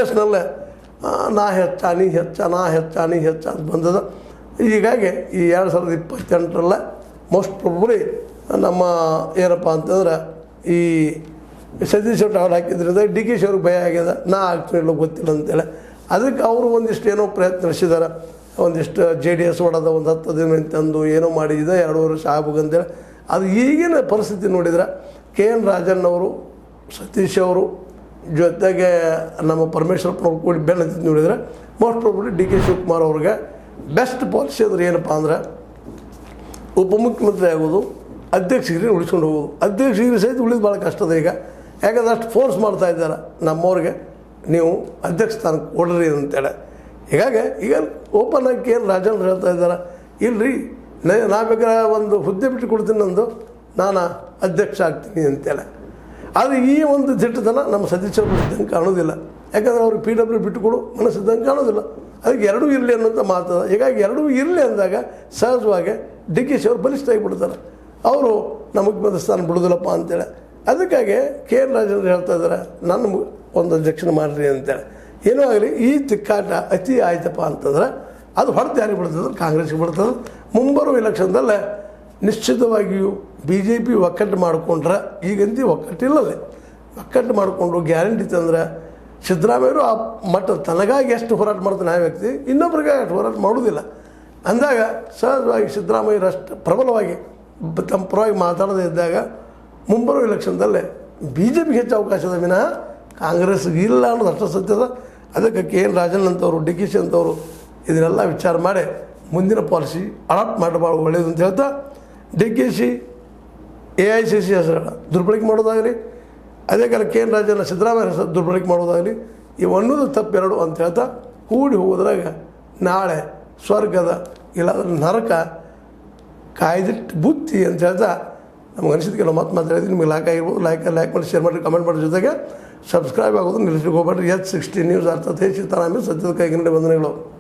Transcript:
ಕಾಂಗ್ರೆಸ್ನಲ್ಲೇ ನಾ ಹೆಚ್ಚ ನೀ ಹೆಚ್ಚ ನಾ ಹೆಚ್ಚ ನೀ ಹೆಚ್ಚ ಅಂತ ಬಂದದ. ಹೀಗಾಗಿ ಈ 2028 ಮೋಸ್ಟ್ ಪ್ರಾಬಬ್ಲಿ ನಮ್ಮ ಏನಪ್ಪ ಅಂತಂದ್ರೆ ಈ ಸತೀಶ್ ಅವ್ರು ಹಾಕಿದ್ರಿಂದ ಡಿ ಕೆ ಶಿ ಅವ್ರಿಗೆ ಭಯ ಆಗ್ಯದ, ನಾ ಆಗ್ತೀನಿ ಇಲ್ಲ ಗೊತ್ತಿಲ್ಲ ಅಂತೇಳಿ. ಅದಕ್ಕೆ ಅವರು ಒಂದಿಷ್ಟು ಏನೋ ಪ್ರಯತ್ನ ನಡೆಸಿದ್ದಾರೆ. ಒಂದಿಷ್ಟು JDS ಹೊಡೆದ ಒಂದು 10 ದಿನ ತಂದು ಏನೋ ಮಾಡಿದೆ 2 ವರ್ಷ ಆಗ್ಬೇಕಂತೇಳಿ. ಅದು ಈಗಿನ ಪರಿಸ್ಥಿತಿ ನೋಡಿದ್ರೆ KN ರಾಜಣ್ಣ ಅವರು, ಸತೀಶ್ ಅವರು ಜೊತೆಗೆ ನಮ್ಮ ಪರಮೇಶ್ವರಪ್ಪನವ್ರು ಕೂಡಿ ಬೆನ್ನತ್ತಿ ನೋಡಿದರೆ most probably D K Shivakumar ಅವ್ರಿಗೆ ಬೆಸ್ಟ್ ಪಾಲಿಸಿ ಅಂದ್ರೆ ಏನಪ್ಪ ಅಂದ್ರೆ ಉಪಮುಖ್ಯಮಂತ್ರಿ ಆಗೋದು, ಅಧ್ಯಕ್ಷಗಿರಿ ಉಳಿಸ್ಕೊಂಡು ಹೋಗೋದು. ಅಧ್ಯಕ್ಷಗಿರಿ ಸಹಿತ ಉಳಿದು ಭಾಳ ಕಷ್ಟದ ಈಗ. ಯಾಕಂದ್ರೆ ಅಷ್ಟು ಫೋರ್ಸ್ ಮಾಡ್ತಾ ಇದ್ದಾರೆ ನಮ್ಮವ್ರಿಗೆ, ನೀವು ಅಧ್ಯಕ್ಷ ಸ್ಥಾನಕ್ಕೆ ಕೊಡ್ರಿ ಅಂತೇಳಿ. ಹೀಗಾಗಿ ಈಗ ಓಪನ್ ಆಗಿ KN ರಾಜಣ್ಣ ಹೇಳ್ತಾ ಇದ್ದಾರೆ, ಇಲ್ಲರಿ ನಾ ಬೇಕಾದ್ರೆ ಒಂದು ಹುದ್ದೆ ಬಿಟ್ಟು ಕೊಡ್ತೀನಿ, ನಂದು ನಾನು ಅಧ್ಯಕ್ಷ ಆಗ್ತೀನಿ ಅಂತೇಳಿ. ಆದರೆ ಈ ಒಂದು ದಿಟ್ಟತನ ನಮ್ಮ ಸತೀಶ್ ಅವರು ಇದ್ದಂಗೆ ಕಾಣೋದಿಲ್ಲ. ಯಾಕಂದರೆ ಅವ್ರಿಗೆ PW ಬಿಟ್ಟುಕೊಡು ಮನಸ್ಸಿದ್ದಂಗೆ ಕಾಣೋದಿಲ್ಲ. ಅದಕ್ಕೆ ಎರಡೂ ಇರಲಿ ಅನ್ನೋಂಥ ಮಾತದ. ಹೀಗಾಗಿ ಎರಡೂ ಇರಲಿ ಅಂದಾಗ ಸಹಜವಾಗಿ ಡಿ ಕೆ ಶಿ ಅವರು ಬಲಿಷ್ಠ ಆಗಿಬಿಡ್ತಾರೆ. ಅವರು ನಮಗೆ ಬಂದ ಸ್ಥಾನ ಬಿಡೋದಿಲ್ಲಪ್ಪ ಅಂತೇಳಿ. ಅದಕ್ಕಾಗಿ KN ರಾಜೇಂದ್ರ ಹೇಳ್ತಾ ಇದ್ದಾರೆ, ನನ್ನ ಒಂದು ಅಧ್ಯಕ್ಷನ ಮಾಡಿರಿ ಅಂತೇಳಿ. ಏನೋ ಆಗಲಿ ಈ ತಿಕ್ಕಾಟ ಅತಿ ಆಯ್ತಪ್ಪ ಅಂತಂದ್ರೆ ಅದು ಹೊರತು ಯಾರಿಗೆ ಬಿಡ್ತದೆ? ಕಾಂಗ್ರೆಸ್ಗೆ ಬಿಡ್ತದೆ. ಮುಂಬರುವ ಎಲೆಕ್ಷನ್ದಲ್ಲೇ ನಿಶ್ಚಿತವಾಗಿಯೂ BJP ಒಕ್ಕಟ್ಟು ಮಾಡಿಕೊಂಡ್ರೆ, ಈಗಂತೂ ಒಕ್ಕಟ್ಟಿಲ್ಲದೆ ಒಕ್ಕಟ್ಟು ಮಾಡಿಕೊಂಡು ಗ್ಯಾರಂಟಿ ತಂದ್ರೆ ಸಿದ್ದರಾಮಯ್ಯರು ಆ ಮಟ್ಟ ತನಗಾಗಿ ಎಷ್ಟು ಹೋರಾಟ ಮಾಡ್ತಾನೆ ಆ ವ್ಯಕ್ತಿ, ಇನ್ನೊಬ್ರಿಗೆ ಅಷ್ಟು ಹೋರಾಟ ಮಾಡೋದಿಲ್ಲ ಅಂದಾಗ ಸಹಜವಾಗಿ ಸಿದ್ದರಾಮಯ್ಯರಷ್ಟು ಪ್ರಬಲವಾಗಿ ತಮ್ಮ ಪರವಾಗಿ ಮಾತಾಡದೇ ಇದ್ದಾಗ ಮುಂಬರುವ ಎಲೆಕ್ಷನ್ದಲ್ಲೇ BJPಗೆ ಹೆಚ್ಚು ಅವಕಾಶದ ವಿನಃ ಕಾಂಗ್ರೆಸ್ಗೆ ಇಲ್ಲ ಅನ್ನೋದು ಅಷ್ಟು ಸತ್ಯದ. ಅದಕ್ಕೆ KN ರಾಜಣ್ಣ ಅಂತವರು, ಡಿ ಕೆ ಶಿ ಅಂತವರು ಇದನ್ನೆಲ್ಲ ವಿಚಾರ ಮಾಡಿ ಮುಂದಿನ ಪಾಲಿಸಿ ಅಡಾಪ್ಟ್ ಮಾಡಿ ಭಾಳ ಒಳ್ಳೆಯದು ಅಂತ ಹೇಳ್ತಾ, ಡಿ ಕೆ ಶಿ AICC ಹೆಸರನ್ನು ದುರ್ಬಳಕೆ ಮಾಡೋದಾಗಲಿ, ಅದೇ ಕಾಲ KN ರಾಜಣ್ಣ ಸಿದ್ದರಾಮಯ್ಯ ಹೆಸರು ದುರ್ಬಳಕೆ ಮಾಡೋದಾಗಲಿ, ಇವನ್ನೋದು ತಪ್ಪೆರಡು ಅಂತ ಹೇಳ್ತಾ ಕೂಡಿ ಹೋಗೋದ್ರಾಗ ನಾಳೆ ಸ್ವರ್ಗದ ಇಲ್ಲಾಂದ್ರೆ ನರಕ ಕಾಯ್ದಿಟ್ಟು ಬುತ್ತಿ ಅಂತ ಹೇಳ್ತಾ ನಮ್ಗೆ ಅನಿಸಿದ ಕೆಲವು ಮಾತಾಡಿದ್ವಿ. ನಿಮಗೆ ಲೈಕ್ ಮಾಡಿ, ಶೇರ್ ಮಾಡಿ, ಕಮೆಂಟ್ ಮಾಡಿ, ಜೊತೆಗೆ ಸಬ್ಸ್ಕ್ರೈಬ್ ಆಗೋದು ನಿಲ್ಲಿಸ್ಲಿಕ್ಕೆ ಹೋಗ್ಬೇಡ್ರಿ. H16 ನ್ಯೂಸ್ ಅರ್ಥಾತ್ ಸತ್ಯದ ಕೈಗಿನ ವಂದನೆಗಳು.